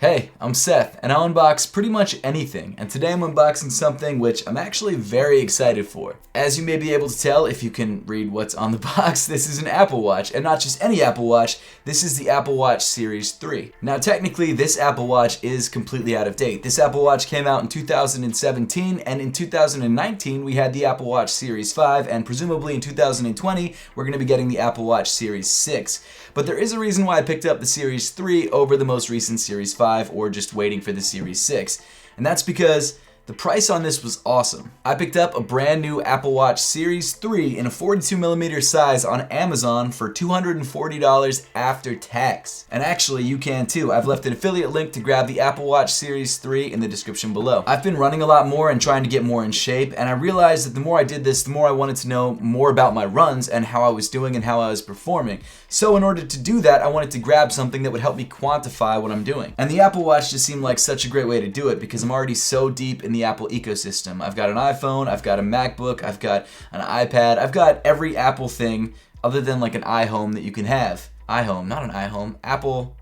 Hey, I'm Seth, and I unbox pretty much anything, and today I'm unboxing something which I'm actually very excited for. As you may be able to tell if you can read what's on the box, this is an Apple Watch, and not just any Apple Watch, this is the Apple Watch Series 3. Now technically, this Apple Watch is completely out of date. This Apple Watch came out in 2017, and in 2019 we had the Apple Watch Series 5, and presumably in 2020 we're going to be getting the Apple Watch Series 6. But there is a reason why I picked up the Series 3 over the most recent Series 5, or just waiting for the Series 6. And that's because the price on this was awesome. I picked up a brand new Apple Watch Series 3 in a 42mm size on Amazon for $240 after tax. And actually, you can too. I've left an affiliate link to grab the Apple Watch Series 3 in the description below. I've been running a lot more and trying to get more in shape, and I realized that the more I did this, the more I wanted to know more about my runs and how I was doing and how I was performing. So in order to do that, I wanted to grab something that would help me quantify what I'm doing. And the Apple Watch just seemed like such a great way to do it because I'm already so deep in the Apple ecosystem. I've got an iPhone, I've got a MacBook, I've got an iPad, I've got every Apple thing other than like an iHome that you can have. iHome, not an iHome, Apple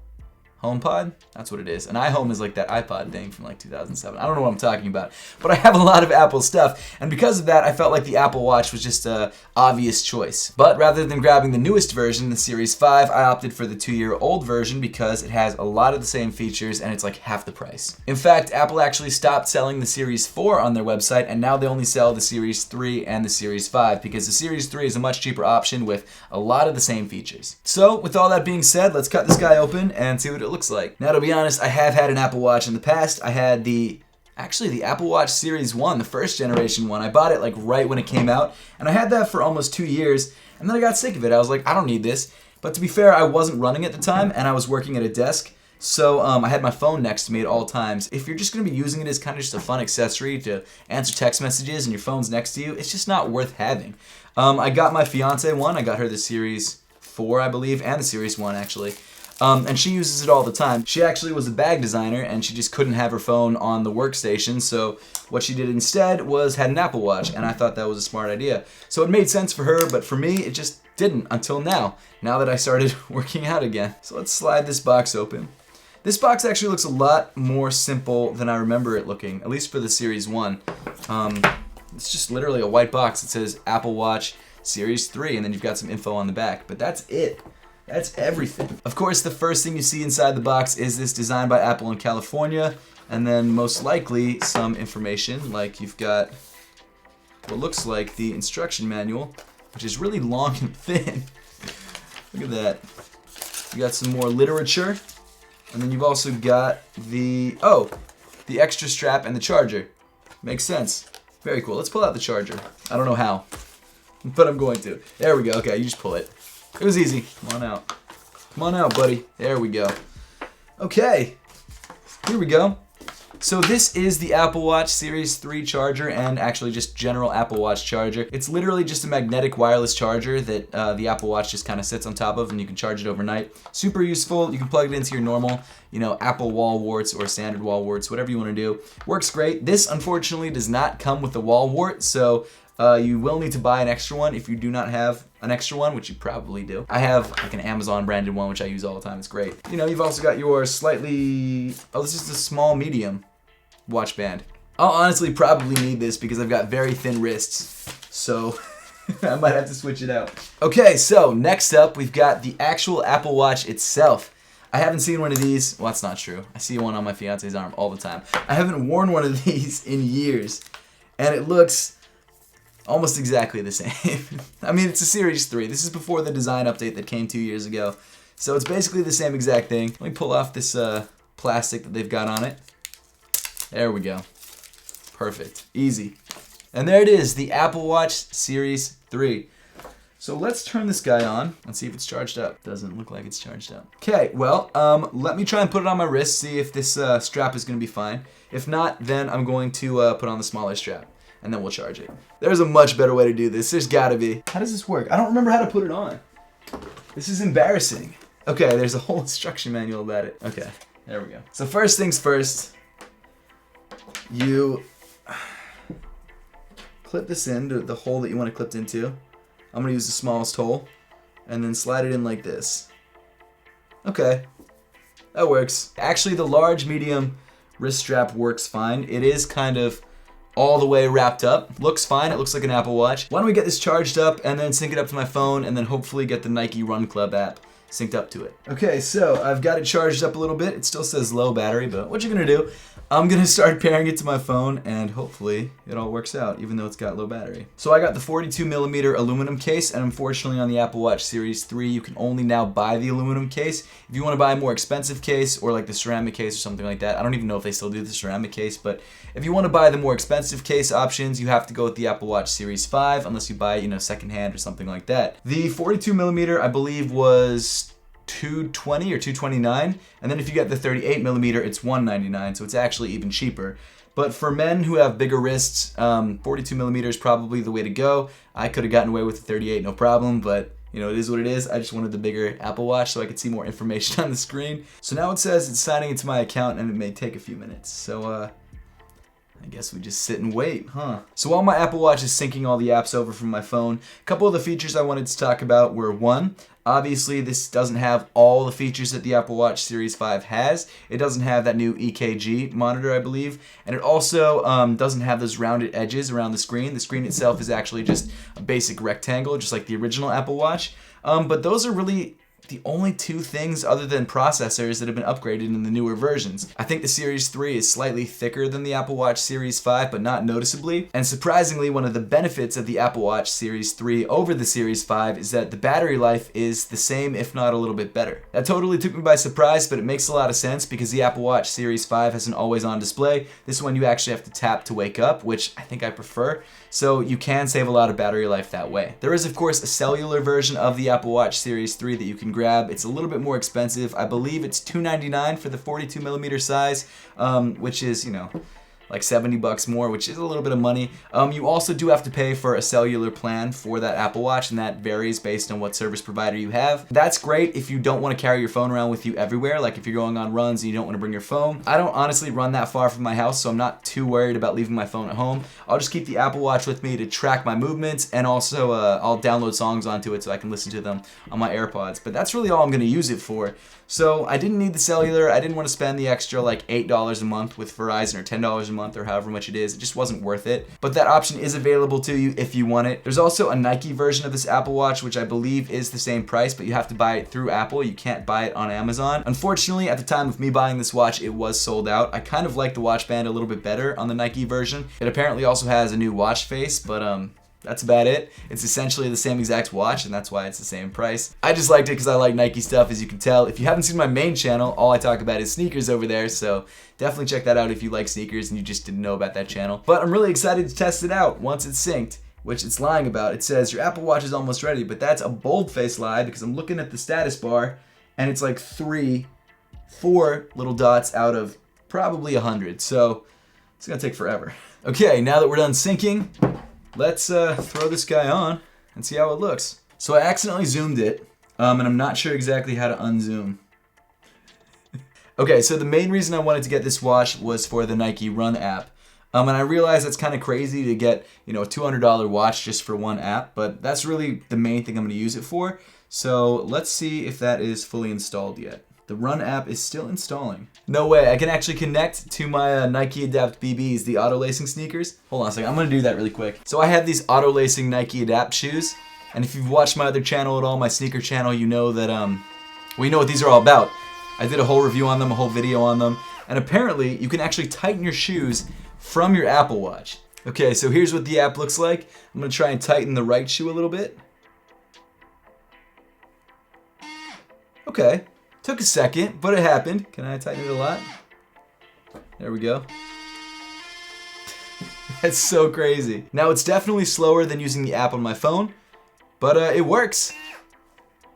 HomePod? That's what it is. An iHome is like that iPod thing from like 2007. I don't know what I'm talking about. But I have a lot of Apple stuff, and because of that, I felt like the Apple Watch was just an obvious choice. But rather than grabbing the newest version, the Series 5, I opted for the 2-year-old version because it has a lot of the same features and it's like half the price. In fact, Apple actually stopped selling the Series 4 on their website, and now they only sell the Series 3 and the Series 5 because the Series 3 is a much cheaper option with a lot of the same features. So, with all that being said, let's cut this guy open and see what it looks like. Now, to be honest, I have had an Apple Watch in the past. I had the Apple Watch Series 1, the first generation one. I bought it like right when it came out, and I had that for almost 2 years, and then I got sick of it. I was like, I don't need this. But to be fair, I wasn't running at the time, and I was working at a desk, so I had my phone next to me at all times. If you're just going to be using it as kind of just a fun accessory to answer text messages and your phone's next to you, it's just not worth having. I got my fiance one. I got her the Series 4, I believe, and the Series 1, actually. And she uses it all the time. She actually was a bag designer, and she just couldn't have her phone on the workstation, so what she did instead was had an Apple Watch, and I thought that was a smart idea. So it made sense for her, but for me, it just didn't until now that I started working out again. So let's slide this box open. This box actually looks a lot more simple than I remember it looking, at least for the Series 1. It's just literally a white box that says Apple Watch Series 3, and then you've got some info on the back, but that's it. That's everything. Of course, the first thing you see inside the box is this design by Apple in California, and then most likely some information, like you've got what looks like the instruction manual, which is really long and thin. Look at that. You got some more literature, and then you've also got the extra strap and the charger. Makes sense. Very cool. Let's pull out the charger. I don't know how, but I'm going to. There we go. Okay, you just pull it. It was easy. Come on out. Come on out, buddy. There we go. Okay. Here we go. So this is the Apple Watch Series 3 charger, and actually just general Apple Watch charger. It's literally just a magnetic wireless charger that the Apple Watch just kind of sits on top of, and you can charge it overnight. Super useful. You can plug it into your normal, Apple wall warts or standard wall warts, whatever you want to do. Works great. This, unfortunately, does not come with the wall wart, so you will need to buy an extra one if you do not have an extra one, which you probably do. I have like an Amazon branded one, which I use all the time. It's great. You've also got your this is a small medium watch band. I'll honestly probably need this because I've got very thin wrists, so I might have to switch it out. Okay, so next up we've got the actual Apple Watch itself. I haven't seen one of these. Well, that's not true. I see one on my fiance's arm all the time. I haven't worn one of these in years, and it looks almost exactly the same. I mean, it's a Series 3. This is before the design update that came 2 years ago. So it's basically the same exact thing. Let me pull off this plastic that they've got on it. There we go. Perfect. Easy. And there it is, the Apple Watch Series 3. So let's turn this guy on and see if it's charged up. Doesn't look like it's charged up. Okay, well, let me try and put it on my wrist, see if this strap is going to be fine. If not, then I'm going to put on the smaller strap, and then we'll charge it. There's a much better way to do this. There's gotta be. How does this work? I don't remember how to put it on. This is embarrassing. Okay, there's a whole instruction manual about it. Okay, there we go. So first things first, you clip this into the hole that you want it clipped into. I'm gonna use the smallest hole, and then slide it in like this. Okay, that works. Actually, the large medium wrist strap works fine. It is kind of all the way wrapped up. Looks fine. It looks like an Apple Watch. Why don't we get this charged up and then sync it up to my phone and then hopefully get the Nike Run Club app synced up to it. Okay, so I've got it charged up a little bit. It still says low battery, but what you're gonna do, I'm gonna start pairing it to my phone and hopefully it all works out, even though it's got low battery. So I got the 42mm aluminum case, and unfortunately on the Apple Watch Series 3, you can only now buy the aluminum case. If you wanna buy a more expensive case or like the ceramic case or something like that, I don't even know if they still do the ceramic case, but if you wanna buy the more expensive case options, you have to go with the Apple Watch Series 5, unless you buy it, secondhand or something like that. The 42mm, I believe, was $220 or $229, and then if you get the 38mm, it's $199, so it's actually even cheaper. But for men who have bigger wrists, 42mm is probably the way to go. I could have gotten away with the 38, no problem, but it is what it is. I just wanted the bigger Apple Watch so I could see more information on the screen. So now it says it's signing into my account, and it may take a few minutes. So I guess we just sit and wait, huh? So while my Apple Watch is syncing all the apps over from my phone, a couple of the features I wanted to talk about were, one, obviously this doesn't have all the features that the Apple Watch Series 5 has. It doesn't have that new EKG monitor, I believe, and it also doesn't have those rounded edges around the screen. The screen itself is actually just a basic rectangle, just like the original Apple Watch. But those are really the only two things other than processors that have been upgraded in the newer versions. I think the Series 3 is slightly thicker than the Apple Watch Series 5, but not noticeably. And surprisingly, one of the benefits of the Apple Watch Series 3 over the Series 5 is that the battery life is the same, if not a little bit better. That totally took me by surprise, but it makes a lot of sense because the Apple Watch Series 5 has an always-on display. This one you actually have to tap to wake up, which I think I prefer. So you can save a lot of battery life that way. There is, of course, a cellular version of the Apple Watch Series 3 that you can grab. It's a little bit more expensive. I believe it's $299 for the 42mm size, which is, like $70 more, which is a little bit of money. You also do have to pay for a cellular plan for that Apple Watch, and that varies based on what service provider you have. That's great if you don't want to carry your phone around with you everywhere, like if you're going on runs and you don't want to bring your phone. I don't honestly run that far from my house, so I'm not too worried about leaving my phone at home. I'll just keep the Apple Watch with me to track my movements, and also I'll download songs onto it so I can listen to them on my AirPods. But that's really all I'm going to use it for. So I didn't need the cellular. I didn't want to spend the extra like $8 a month with Verizon or $10 a month or however much it is. It just wasn't worth it. But that option is available to you if you want it. There's also a Nike version of this Apple Watch, which I believe is the same price, but you have to buy it through Apple. You can't buy it on Amazon. Unfortunately, at the time of me buying this watch, it was sold out. I kind of like the watch band a little bit better on the Nike version. It apparently also has a new watch face, but that's about it. It's essentially the same exact watch, and that's why it's the same price. I just liked it because I like Nike stuff, as you can tell. If you haven't seen my main channel, all I talk about is sneakers over there, so definitely check that out if you like sneakers and you just didn't know about that channel. But I'm really excited to test it out once it's synced, which it's lying about. It says your Apple Watch is almost ready, but that's a bold-faced lie because I'm looking at the status bar, and it's like 4 little dots out of probably 100, so it's gonna take forever. Okay, now that we're done syncing, let's throw this guy on and see how it looks. So I accidentally zoomed it, and I'm not sure exactly how to unzoom. Okay, so the main reason I wanted to get this watch was for the Nike Run app. And I realize that's kind of crazy to get, a $200 watch just for one app, but that's really the main thing I'm going to use it for. So let's see if that is fully installed yet. The Run app is still installing. No way, I can actually connect to my Nike Adapt BBs, the auto lacing sneakers. Hold on a second, I'm gonna do that really quick. So I have these auto lacing Nike Adapt shoes, and if you've watched my other channel at all, my sneaker channel, you know that, you know what these are all about. I did a whole review on them, a whole video on them, and apparently you can actually tighten your shoes from your Apple Watch. Okay, so here's what the app looks like. I'm gonna try and tighten the right shoe a little bit. Okay. Took a second, but it happened. Can I tighten it a lot? There we go. That's so crazy. Now it's definitely slower than using the app on my phone, but it works.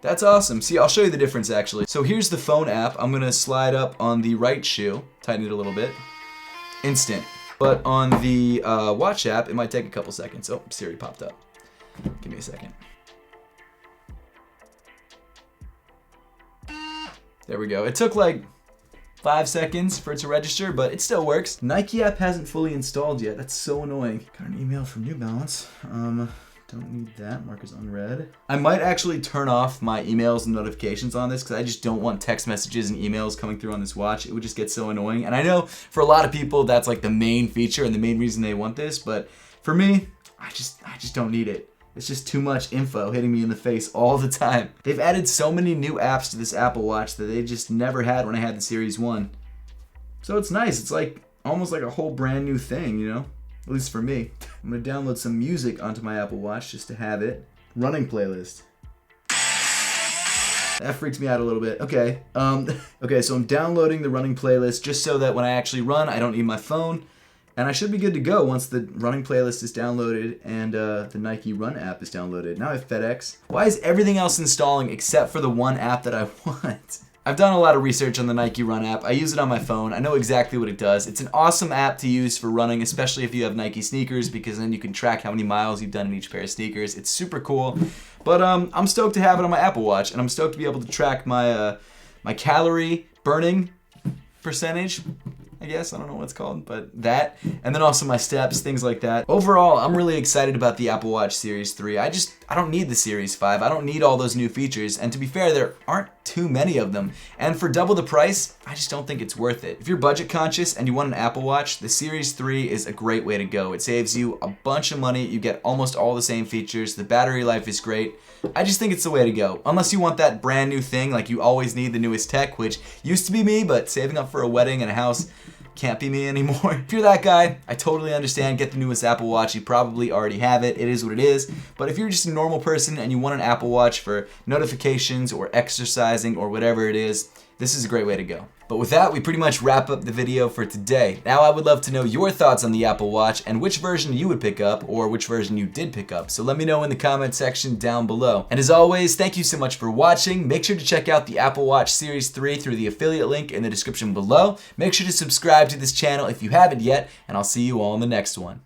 That's awesome. See, I'll show you the difference actually. So here's the phone app. I'm gonna slide up on the right shoe, tighten it a little bit. Instant. But on the watch app, it might take a couple seconds. Oh, Siri popped up. Give me a second. There we go. It took like 5 seconds for it to register, but it still works. Nike app hasn't fully installed yet. That's so annoying. Got an email from New Balance. Don't need that. Mark as unread. I might actually turn off my emails and notifications on this because I just don't want text messages and emails coming through on this watch. It would just get so annoying. And I know for a lot of people that's like the main feature and the main reason they want this, but for me, I just don't need it. It's just too much info hitting me in the face all the time. They've added so many new apps to this Apple Watch that they just never had when I had the Series 1. So it's nice. It's like almost like a whole brand new thing, you know? At least for me. I'm going to download some music onto my Apple Watch just to have it. Running playlist. That freaks me out a little bit. Okay. Okay, so I'm downloading the running playlist just so that when I actually run, I don't need my phone. And I should be good to go once the running playlist is downloaded and the Nike Run app is downloaded. Now I have FedEx. Why is everything else installing except for the one app that I want? I've done a lot of research on the Nike Run app. I use it on my phone. I know exactly what it does. It's an awesome app to use for running, especially if you have Nike sneakers, because then you can track how many miles you've done in each pair of sneakers. It's super cool. But I'm stoked to have it on my Apple Watch, and I'm stoked to be able to track my my calorie burning percentage. I guess. I don't know what it's called, but that. And then also my steps, things like that. Overall, I'm really excited about the Apple Watch Series 3. I don't need the Series 5. I don't need all those new features. And to be fair, there aren't too many of them. And for double the price, I just don't think it's worth it. If you're budget conscious and you want an Apple Watch, the Series 3 is a great way to go. It saves you a bunch of money. You get almost all the same features. The battery life is great. I just think it's the way to go. Unless you want that brand new thing, like you always need the newest tech, which used to be me, but saving up for a wedding and a house can't be me anymore. If you're that guy, I totally understand. Get the newest Apple Watch. You probably already have it. It is what it is. But if you're just a normal person and you want an Apple Watch for notifications or exercising or whatever it is, this is a great way to go. But with that, we pretty much wrap up the video for today. Now I would love to know your thoughts on the Apple Watch and which version you would pick up or which version you did pick up. So let me know in the comment section down below. And as always, thank you so much for watching. Make sure to check out the Apple Watch Series 3 through the affiliate link in the description below. Make sure to subscribe to this channel if you haven't yet, and I'll see you all in the next one.